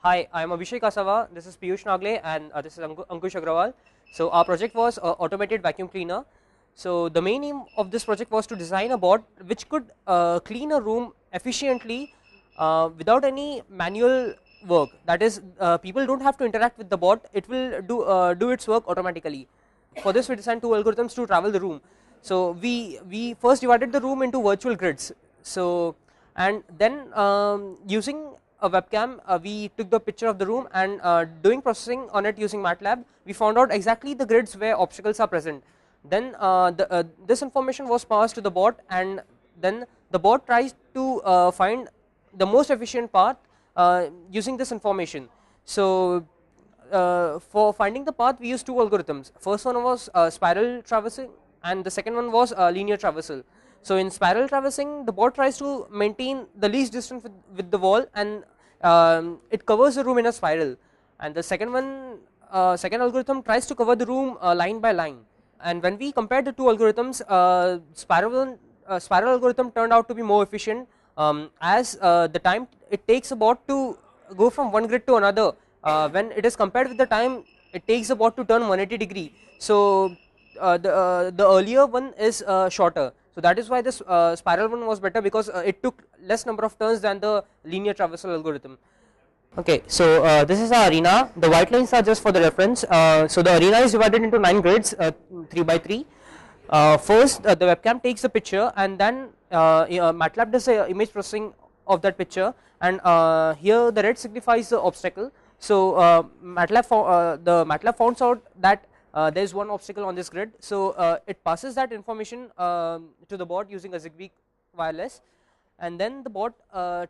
Hi, I am Abhishek Asava, this is Piyush Nagle, and this is Ankush Agrawal. So our project was automated vacuum cleaner. So the main aim of this project was to design a bot which could clean a room efficiently without any manual work. That is, people don't have to interact with the bot, it will do its work automatically. For this we designed two algorithms to travel the room. So we first divided the room into virtual grids. So and then using a webcam, we took the picture of the room, and doing processing on it using MATLAB, we found out exactly the grids where obstacles are present. Then this information was passed to the bot, and then the bot tries to find the most efficient path using this information. So for finding the path, we used two algorithms. First one was spiral traversing, and the second one was linear traversal. So in spiral traversing, the bot tries to maintain the least distance with the wall, and it covers the room in a spiral. And the second one, second algorithm tries to cover the room line by line. And when we compared the two algorithms, spiral algorithm turned out to be more efficient, as the time it takes a bot to go from one grid to another, when it is compared with the time it takes a bot to turn 180 degree. So the earlier one is shorter. So that is why this spiral one was better, because it took less number of turns than the linear traversal algorithm. Okay, so this is our arena. The white lines are just for the reference. So the arena is divided into 9 grids, 3 by 3. First, the webcam takes the picture, and then MATLAB does the image processing of that picture, and here the red signifies the obstacle. So the MATLAB finds out that there is one obstacle on this grid, so it passes that information to the bot using a Zigbee wireless, and then the bot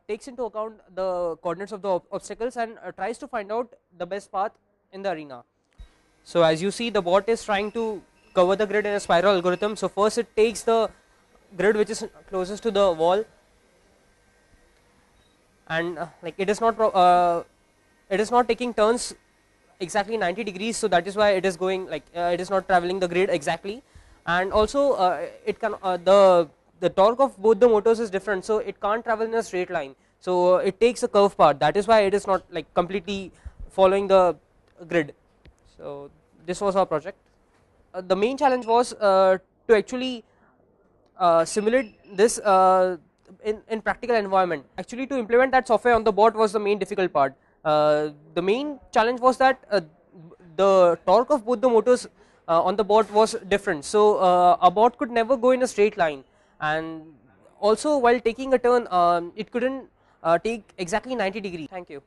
takes into account the coordinates of the obstacles and tries to find out the best path in the arena. So as you see, the bot is trying to cover the grid in a spiral algorithm. So first it takes the grid which is closest to the wall, and like it is not taking turns exactly 90 degrees, so that is why it is going like it is not traveling the grid exactly. And also it can the torque of both the motors is different, so it can't travel in a straight line, so it takes a curve path. That is why it is not like completely following the grid. So this was our project. The main challenge was to actually simulate this in practical environment. Actually, to implement that software on the bot was the main difficult part. The main challenge was that the torque of both the motors on the bot was different, so a bot could never go in a straight line, and also while taking a turn it couldn't take exactly 90 degrees. Thank you.